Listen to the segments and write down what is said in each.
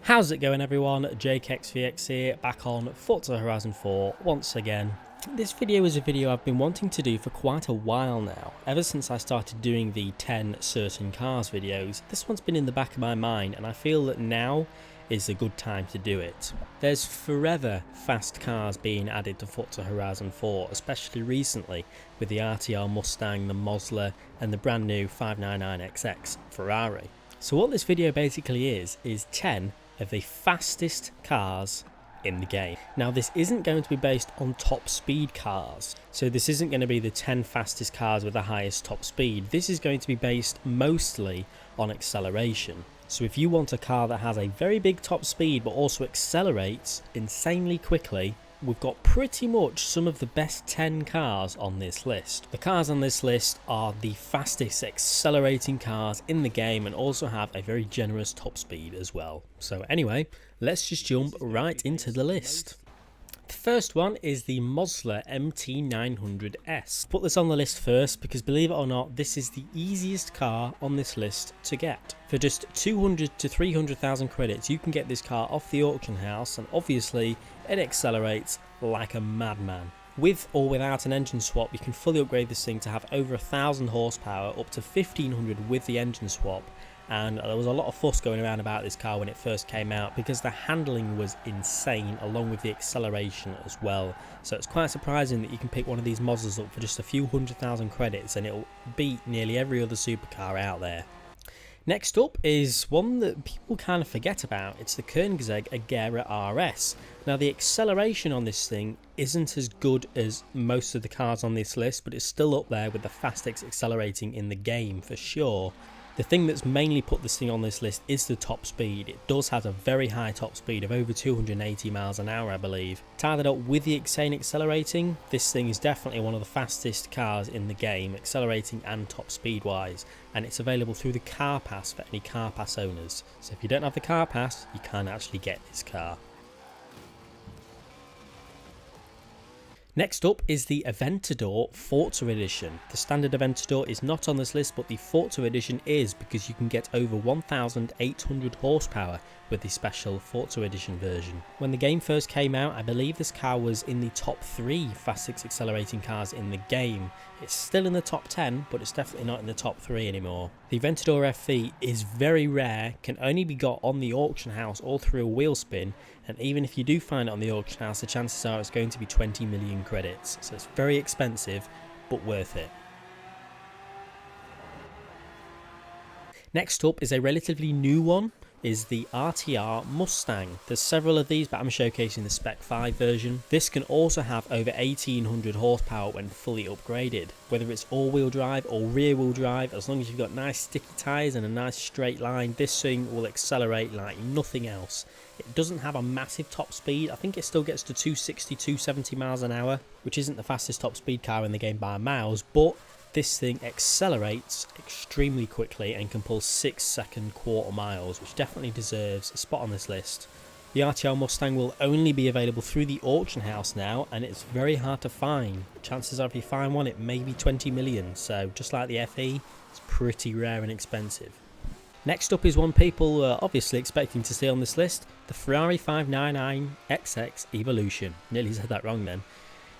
How's it going everyone? JakeXVX here, back on Forza Horizon 4 once again. This video is a video I've been wanting to do for quite a while now. Ever since I started doing the 10 certain cars videos, this one's been in the back of my mind and I feel that now is a good time to do it. There's forever fast cars being added to Forza Horizon 4, especially recently with the RTR Mustang, the Mosler and the brand new 599XX Ferrari. So what this video basically is 10 of the fastest cars in the game. Now this isn't going to be based on top speed cars, so this isn't going to be the 10 fastest cars with the highest top speed. This is going to be based mostly on acceleration. So if you want a car that has a very big top speed but also accelerates insanely quickly, we've got pretty much some of the best 10 cars on this list. The cars on this list are the fastest accelerating cars in the game and also have a very generous top speed as well. So anyway, let's just jump right into the list. The first one is the Mosler MT900S. Put this on the list first because believe it or not, this is the easiest car on this list to get. For just 200 to 300,000 credits, you can get this car off the auction house, and obviously it accelerates like a madman. With or without an engine swap, you can fully upgrade this thing to have over 1,000 horsepower, up to 1,500 with the engine swap. And there was a lot of fuss going around about this car when it first came out because the handling was insane along with the acceleration as well. So it's quite surprising that you can pick one of these Moslers up for just a few 100,000 credits and it'll beat nearly every other supercar out there. Next up is one that people kind of forget about. It's the Koenigsegg Agera RS. Now the acceleration on this thing isn't as good as most of the cars on this list, but it's still up there with the fastest accelerating in the game for sure. The thing that's mainly put this thing on this list is the top speed. It does have a very high top speed of over 280 miles an hour, I believe. Tie that up with the insane accelerating, this thing is definitely one of the fastest cars in the game, accelerating and top speed wise, and it's available through the car pass for any car pass owners. So if you don't have the car pass, you can't actually get this car. Next up is the Aventador Forza Edition. The standard Aventador is not on this list, but the Forza Edition is, because you can get over 1,800 horsepower with the special Forza Edition version. When the game first came out, I believe this car was in the top 3 fastest accelerating cars in the game. It's still in the top 10, but it's definitely not in the top 3 anymore. The Aventador FV is very rare, can only be got on the auction house or through a wheel spin, and even if you do find it on the auction house, the chances are it's going to be 20 million credits. So it's very expensive, but worth it. Next up is a relatively new one, is the RTR Mustang. There's several of these, but I'm showcasing the Spec 5 version. This can also have over 1,800 horsepower when fully upgraded. Whether it's all-wheel drive or rear-wheel drive, as long as you've got nice sticky tyres and a nice straight line, this thing will accelerate like nothing else. It doesn't have a massive top speed. I think it still gets to 260, 270 miles an hour, which isn't the fastest top speed car in the game by miles, but this thing accelerates extremely quickly and can pull 6-second quarter miles, which definitely deserves a spot on this list. The RTR Mustang will only be available through the auction house now, and it's very hard to find. Chances are if you find one, it may be 20 million, so just like the FE, it's pretty rare and expensive. Next up is one people are obviously expecting to see on this list, the Ferrari 599XX Evolution. Nearly said that wrong then.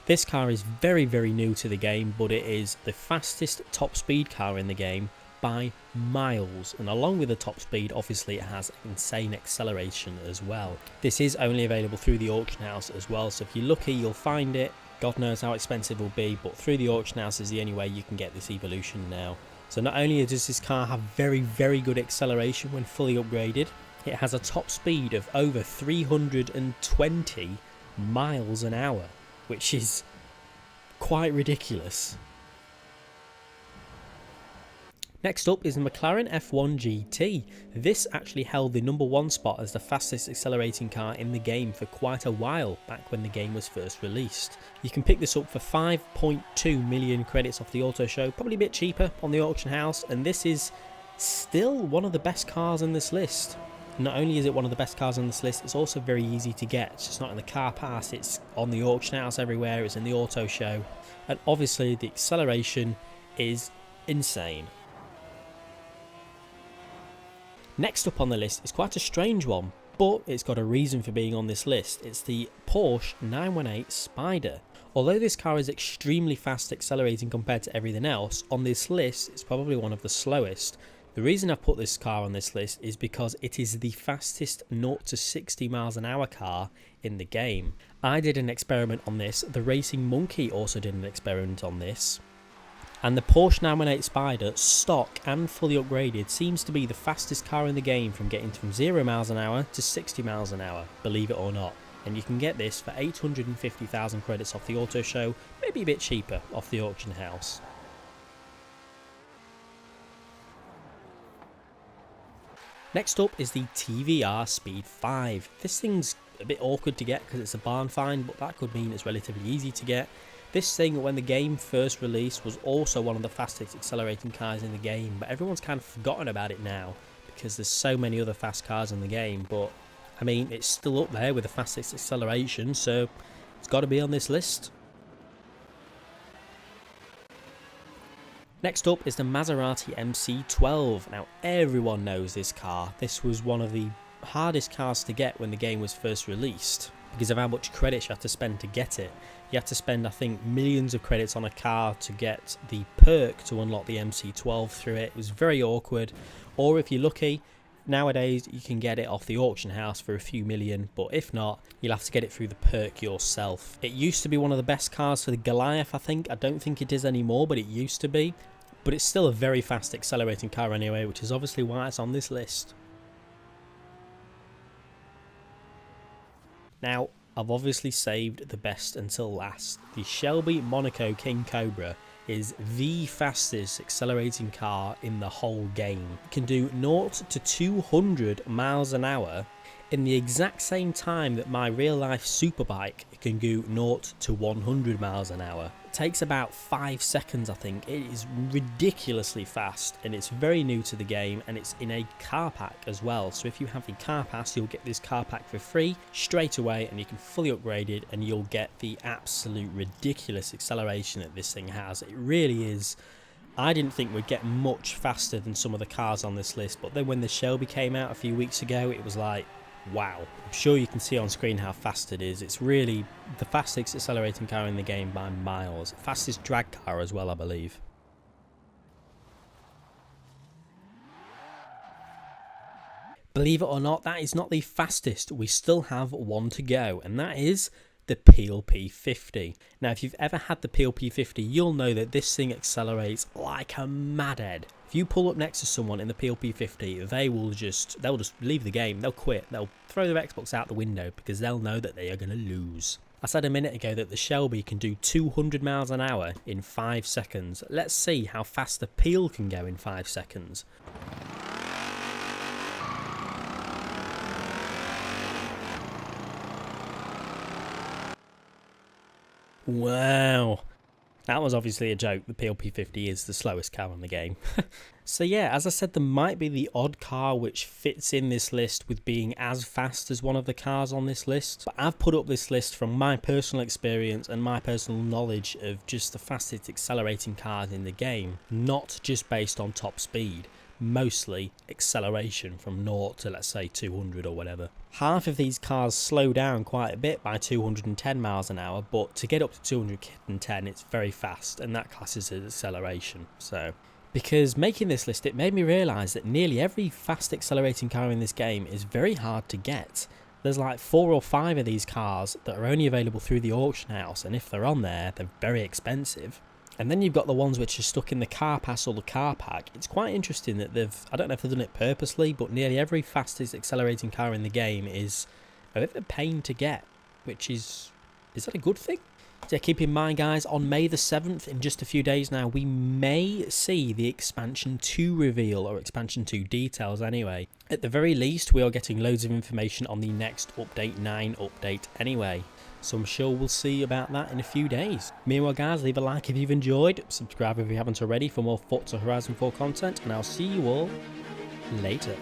This car is very new to the game, but it is the fastest top speed car in the game by miles, and along with the top speed, obviously it has insane acceleration as well. This is only available through the auction house as well, so if you're lucky you'll find it. God knows how expensive it will be, but through the auction house is the only way you can get this Evolution now. So not only does this car have very good acceleration when fully upgraded, it has a top speed of over 320 miles an hour, which is quite ridiculous. Next up is the McLaren F1 GT. This actually held the #1 spot as the fastest accelerating car in the game for quite a while, back when the game was first released. You can pick this up for 5.2 million credits off the auto show, probably a bit cheaper on the auction house, and this is still one of the best cars in this list. Not only is it one of the best cars on this list, it's also very easy to get. It's just not in the car pass, it's on the auction house everywhere, it's in the auto show, and obviously the acceleration is insane. Next up on the list is quite a strange one. but it's got a reason for being on this list. It's the Porsche 918 Spider. Although this car is extremely fast accelerating compared to everything else, on this list it's probably one of the slowest. The reason I've put this car on this list is because it is the fastest 0 to 60 miles an hour car in the game. I did an experiment on this, the Racing Monkey also did an experiment on this, and the Porsche 918 Spider, stock and fully upgraded, seems to be the fastest car in the game from getting from 0 miles an hour to 60 miles an hour, believe it or not. And you can get this for 850,000 credits off the auto show, maybe a bit cheaper off the auction house. Next up is the TVR Speed 5. This thing's a bit awkward to get because it's a barn find, but that could mean it's relatively easy to get. This thing, when the game first released, was also one of the fastest accelerating cars in the game, but everyone's kind of forgotten about it now because there's so many other fast cars in the game. But I mean, it's still up there with the fastest acceleration, so it's got to be on this list. Next up is the Maserati MC12. Now, everyone knows this car. This was one of the hardest cars to get when the game was first released because of how much credits you have to spend to get it. You have to spend, I think, millions of credits on a car to get the perk to unlock the MC12 through it. It was very awkward. Or if you're lucky, nowadays you can get it off the auction house for a few million, but if not, you'll have to get it through the perk yourself. It used to be one of the best cars for the Goliath, I think. I don't think it is anymore, but it used to be. But it's still a very fast accelerating car anyway, which is obviously why it's on this list. Now, I've obviously saved the best until last. The Shelby Monaco King Cobra is the fastest accelerating car in the whole game. It can do 0 to 200 miles an hour in the exact same time that my real life superbike can do 0 to 100 miles an hour. It takes about 5 seconds, I think. It is ridiculously fast, and it's very new to the game, and it's in a car pack as well. So if you have a car pass, you'll get this car pack for free straight away, and you can fully upgrade it, and you'll get the absolute ridiculous acceleration that this thing has. It really is. I didn't think we'd get much faster than some of the cars on this list, but then when the Shelby came out a few weeks ago, it was like, wow. I'm sure you can see on screen how fast it is. It's really the fastest accelerating car in the game by miles. Fastest drag car as well, I believe. Believe it or not, that is not the fastest. We still have one to go, and that is the PLP50. Now, if you've ever had the PLP50, you'll know that this thing accelerates like a madhead. If you pull up next to someone in the PLP50, they'll just leave the game. They'll quit. They'll throw their Xbox out the window because they'll know that they are going to lose. I said a minute ago that the Shelby can do 200 miles an hour in 5 seconds. Let's see how fast the Peel can go in 5 seconds. Wow. That was obviously a joke. The PLP50 is the slowest car in the game. So yeah, as I said, there might be the odd car which fits in this list with being as fast as one of the cars on this list. But I've put up this list from my personal experience and my personal knowledge of just the fastest accelerating cars in the game, not just based on top speed. Mostly acceleration from 0 to, let's say, 200 or whatever. Half of these cars slow down quite a bit by 210 miles an hour, but to get up to 210 it's very fast, and that classes as acceleration. So, because making this list, it made me realise that nearly every fast accelerating car in this game is very hard to get. There's like 4 or 5 of these cars that are only available through the auction house, and if they're on there, they're very expensive. And then you've got the ones which are stuck in the car pass or the car pack. It's quite interesting that I don't know if they've done it purposely, but nearly every fastest accelerating car in the game is a bit of a pain to get, which is that a good thing? So keep in mind, guys, on May the 7th, in just a few days now, we may see the Expansion 2 reveal, or Expansion 2 details anyway. At the very least, we are getting loads of information on the next Update 9 update anyway. So I'm sure we'll see about that in a few days. Meanwhile, guys, leave a like if you've enjoyed, subscribe if you haven't already for more Forza Horizon 4 content, and I'll see you all later.